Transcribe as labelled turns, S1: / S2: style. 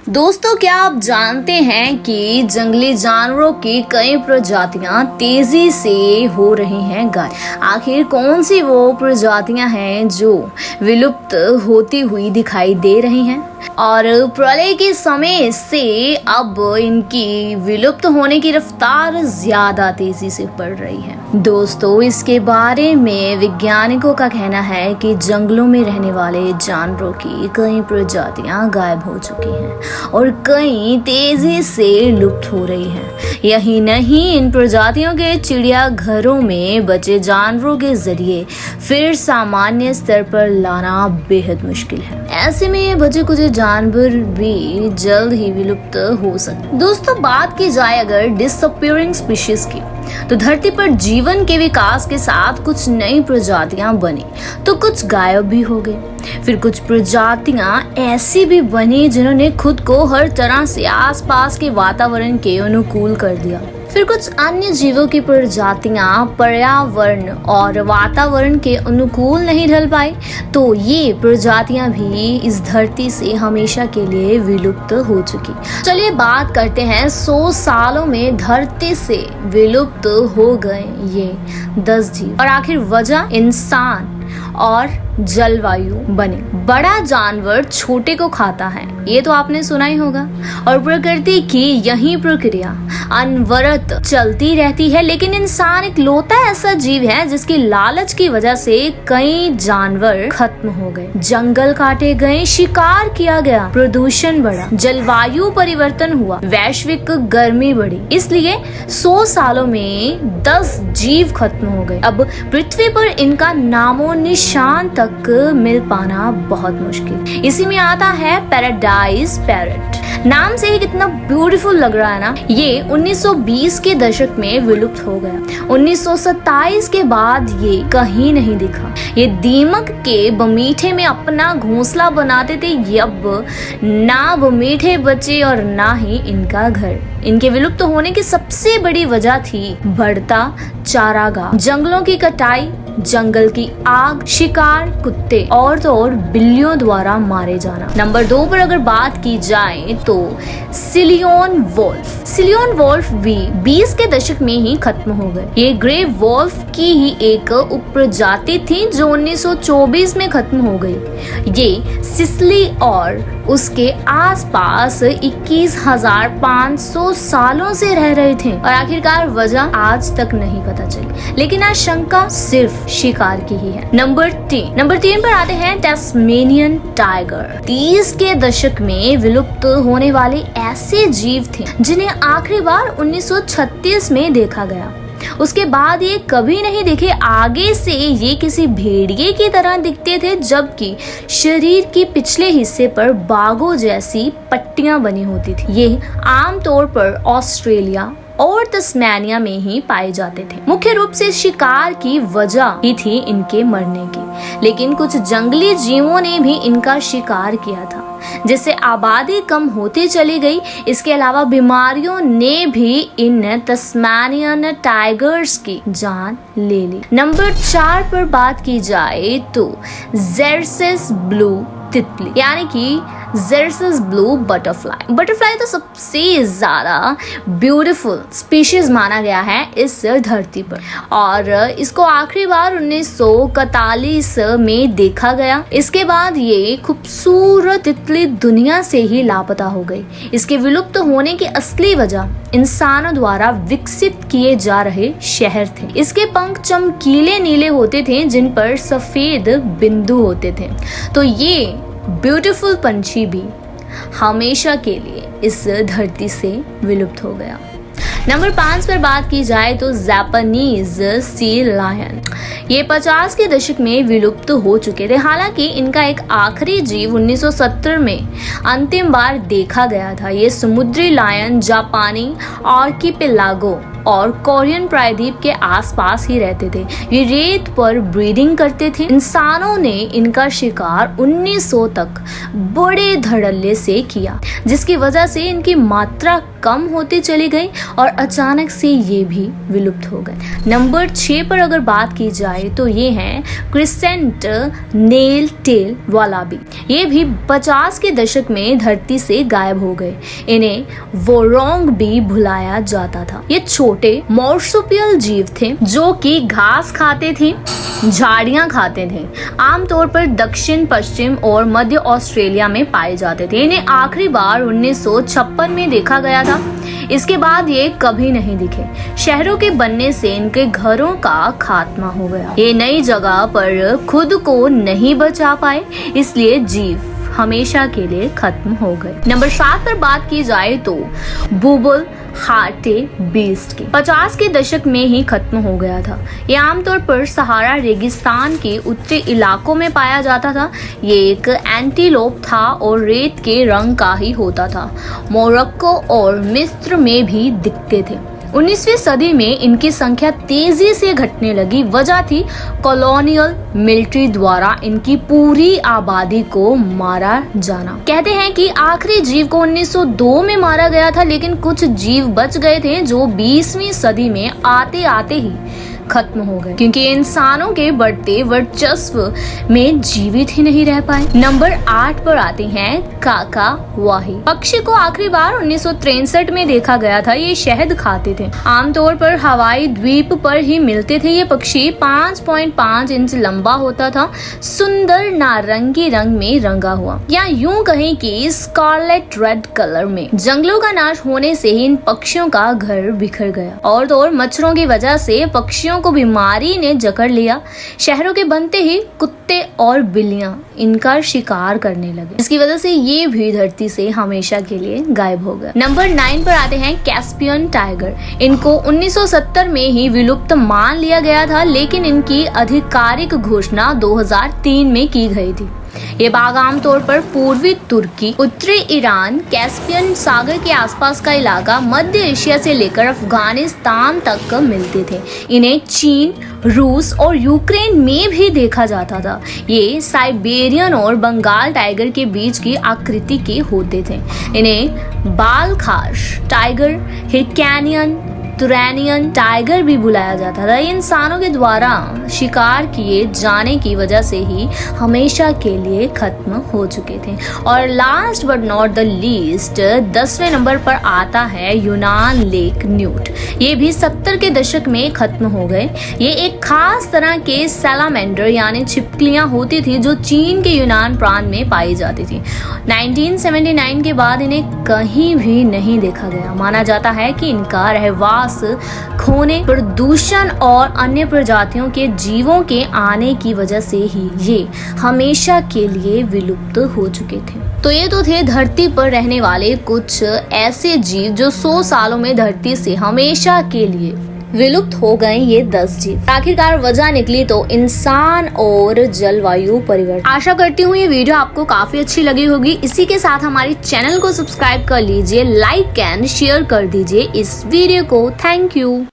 S1: दोस्तों, क्या आप जानते हैं कि जंगली जानवरों की कई प्रजातियां तेजी से हो रही हैं गायब। आखिर कौन सी वो प्रजातियां हैं जो विलुप्त होती हुई दिखाई दे रही हैं और प्रलय के समय से अब इनकी विलुप्त होने की रफ्तार ज्यादा तेजी से बढ़ रही है। दोस्तों, इसके बारे में वैज्ञानिकों का कहना है कि जंगलों में रहने वाले जानवरों की कई प्रजातियां गायब हो चुकी हैं और कई तेजी से लुप्त हो रही हैं। यही नहीं, इन प्रजातियों के चिड़ियाघरों में बचे जानवरों के जरिए फिर सामान्य स्तर पर लाना बेहद मुश्किल है। ऐसे में ये बचे कुछ जानवर भी जल्द ही विलुप्त हो सकते। दोस्तों, बात की जाए अगर डिसअपीयरिंग स्पीशीज की, तो धरती पर जीवन के विकास के साथ कुछ नई प्रजातियां बनी तो कुछ गायब भी हो गई। फिर कुछ प्रजातियां ऐसी भी बनी जिन्होंने खुद को हर तरह से आसपास के वातावरण के अनुकूल कर दिया। फिर कुछ अन्य जीवों की प्रजातियां पर्यावरण और वातावरण के अनुकूल नहीं ढल पाई, तो ये प्रजातियां भी इस धरती से हमेशा के लिए विलुप्त हो चुकी। चलिए बात करते हैं 100 सालों में धरती से विलुप्त हो गए ये 10 जीव और आखिर वजह इंसान और जलवायु बने। बड़ा जानवर छोटे को खाता है, ये तो आपने सुना ही होगा, और प्रकृति की यही प्रक्रिया अनवरत चलती रहती है। लेकिन इंसान एक लौता ऐसा जीव है जिसकी लालच की वजह से कई जानवर खत्म हो गए, जंगल काटे गए, शिकार किया गया, प्रदूषण बढ़ा, जलवायु परिवर्तन हुआ, वैश्विक गर्मी बढ़ी। इसलिए 100 सालों में 10 जीव खत्म हो गए। अब पृथ्वी पर इनका नामो निशान तक मिल पाना बहुत मुश्किल। इसी में आता है पैराडाइज पैरट। नाम से ही कितना ब्यूटीफुल लग रहा है ना। ये 1920 के दशक में विलुप्त हो गया। 1927 के बाद ये कहीं नहीं दिखा। ये दीमक के बमीठे में अपना घोंसला बनाते थे। अब ना बमीठे बचे और ना ही इनका घर। इनके विलुप्त होने की सबसे बड़ी वजह थी बढ़ता चारागाह, जंगलों की कटाई, जंगल की आग, शिकार, कुत्ते और तो और बिल्लियों द्वारा मारे जाना। नंबर 2 पर अगर बात की जाए तो सिलियन वोल्फ। सिलियन वोल्फ भी 20 के दशक में ही खत्म हो गए। ये ग्रे वोल्फ की ही एक उपप्रजाति थी जो 1924 में खत्म हो गई। ये सिसिली और उसके आसपास 21,500 सालों से रह रहे थे और आखिरकार वजह आज तक नहीं पता चली, लेकिन आशंका सिर्फ शिकार की ही है। नंबर 3 पर आते हैं टैस्मेनियन टाइगर। 30 के दशक में विलुप्त होने वाले ऐसे जीव थे जिन्हें आखिरी बार 1936 में देखा गया। उसके बाद ये कभी नहीं दिखे। आगे से ये किसी भेड़िए की तरह दिखते थे, जबकि शरीर के पिछले हिस्से पर बागों जैसी पट्टियां बनी होती थी। ये आमतौर पर ऑस्ट्रेलिया और तस्मानिया में ही पाए जाते थे। मुख्य रूप से शिकार की वजह ही थी इनके मरने की, लेकिन कुछ जंगली जीवों ने भी इनका शिकार किया था, जिससे आबादी कम होती चली गई। इसके अलावा बीमारियों ने भी इन तस्मानियन टाइगर्स की जान ले ली। नंबर 4 पर बात की जाए तो ज़ेरसिस ब्लू तितली, यानी कि ज़ेरसिस ब्लू बटरफ्लाई। बटरफ्लाई तो सबसे ज्यादा ब्यूटीफुल स्पीशीज माना गया है इस धरती पर और इसको आखिरी बार 1941 में देखा गया। इसके बाद ये खूबसूरत तितली दुनिया से ही लापता हो गई। इसके विलुप्त होने की असली वजह इंसानों द्वारा विकसित किए जा रहे शहर थे। इसके पंख चमकीले नीले होते थे जिन पर सफेद बिंदु होते थे। तो ये ब्यूटीफुल पंछी भी हमेशा के लिए इस धरती से विलुप्त हो गया। नंबर 5 पर बात की जाए तो जापानीज सी लायन। ये 50 के दशक में विलुप्त हो चुके थे। हालांकि इनका एक आखिरी जीव 1970 में अंतिम बार देखा गया था। ये समुद्री लायन जापानी आर्किपेलागो और कोरियन प्रायद्वीप के आसपास ही रहते थे। ये रेत पर ब्रीडिंग करते थे। इंसानों ने इनका शिकार 1900 तक बड़े धड़ल्ले से किया, जिसकी वजह से इनकी मात्रा कम होती चली गई और अचानक से ये भी विलुप्त हो गए। नंबर 6 पर अगर बात की जाए तो ये हैं क्रिसेंट नेल टेल वालाबी। ये भी 50 के दशक में धरती से गायब हो गए। इन्हें वोरोंग भी बुलाया जाता था। ये छोटे मॉर्सुपियल जीव थे जो कि घास खाते थे, झाड़ियां खाते थे। आमतौर पर दक्षिण पश्चिम और मध्य ऑस्ट्रेलिया में पाए जाते थे। इन्हें आखिरी बार 1956 में देखा गया था। इसके बाद ये कभी नहीं दिखे। शहरों के बनने से इनके घरों का खात्मा हो गया। ये नई जगह पर खुद को नहीं बचा पाए, इसलिए जीव हमेशा के लिए खत्म हो गए। नंबर 7 पर बात की जाए तो बुबुल हार्टे बीस्ट के 50 के दशक में ही खत्म हो गया था। ये आमतौर पर सहारा रेगिस्तान के उत्तरी इलाकों में पाया जाता था। ये एक एंटीलोप था और रेत के रंग का ही होता था। मोरक्को और मिस्र में भी दिखते थे। 19वीं सदी में इनकी संख्या तेजी से घटने लगी। वजह थी कॉलोनियल मिलिट्री द्वारा इनकी पूरी आबादी को मारा जाना। कहते हैं कि आखिरी जीव को 1902 में मारा गया था, लेकिन कुछ जीव बच गए थे जो 20वीं सदी में आते आते ही खत्म हो गए, क्योंकि इंसानों के बढ़ते वर्चस्व में जीवित ही नहीं रह पाए। नंबर 8 पर आते हैं काकावाही। पक्षी को आखिरी बार 1963 में देखा गया था। ये शहद खाते थे। आमतौर पर हवाई द्वीप पर ही मिलते थे। ये पक्षी 5.5 इंच लंबा होता था, सुंदर नारंगी रंग में रंगा हुआ, या यूं कहें कि स्कारलेट रेड कलर में। जंगलों का नाश होने से ही इन पक्षियों का घर बिखर गया और तो और मच्छरों की वजह से पक्षियों को बीमारी ने जकड़ लिया। शहरों के बनते ही कुत्ते और बिल्लियां इनका शिकार करने लगे। इसकी वजह से ये भी धरती से हमेशा के लिए गायब हो गए। नंबर 9 पर आते हैं कैस्पियन टाइगर। इनको 1970 में ही विलुप्त मान लिया गया था, लेकिन इनकी आधिकारिक घोषणा 2003 में की गई थी। ये बाघ आमतौर पर पूर्वी तुर्की, उत्तरी ईरान, कैस्पियन सागर के आसपास का इलाका, मध्य एशिया से लेकर अफगानिस्तान तक मिलते थे। इन्हें चीन, रूस और यूक्रेन में भी देखा जाता था। ये साइबेरियन और बंगाल टाइगर के बीच की आकृति के होते थे। इन्हें बालखाश टाइगर, हिरकैनियन, तुरैनियन टाइगर भी बुलाया जाता था। इंसानों के द्वारा शिकार किए जाने की वजह से ही हमेशा के लिए खत्म हो चुके थे। और last but not the least 10वें नंबर पर आता है यूनान लेक न्यूट। ये भी 70 के दशक में खत्म हो गए। ये एक खास तरह के सैलामेंडर यानी छिपकलियां होती थी जो चीन के यूनान प्रांत में पाई जाती थी। 1979 के बाद इन्हें कहीं भी नहीं देखा गया। माना जाता है कि इनका रहवास खोने, प्रदूषण और अन्य प्रजातियों के जीवों के आने की वजह से ही ये हमेशा के लिए विलुप्त हो चुके थे। तो ये तो थे धरती पर रहने वाले कुछ ऐसे जीव जो 100 सालों में धरती से हमेशा के लिए विलुप्त हो गए। ये 10 जीव। आखिरकार वजह निकली तो इंसान और जलवायु परिवर्तन। आशा करती हूँ ये वीडियो आपको काफी अच्छी लगी होगी। इसी के साथ हमारे चैनल को सब्सक्राइब कर लीजिए, लाइक एंड शेयर कर दीजिए इस वीडियो को। Thank you.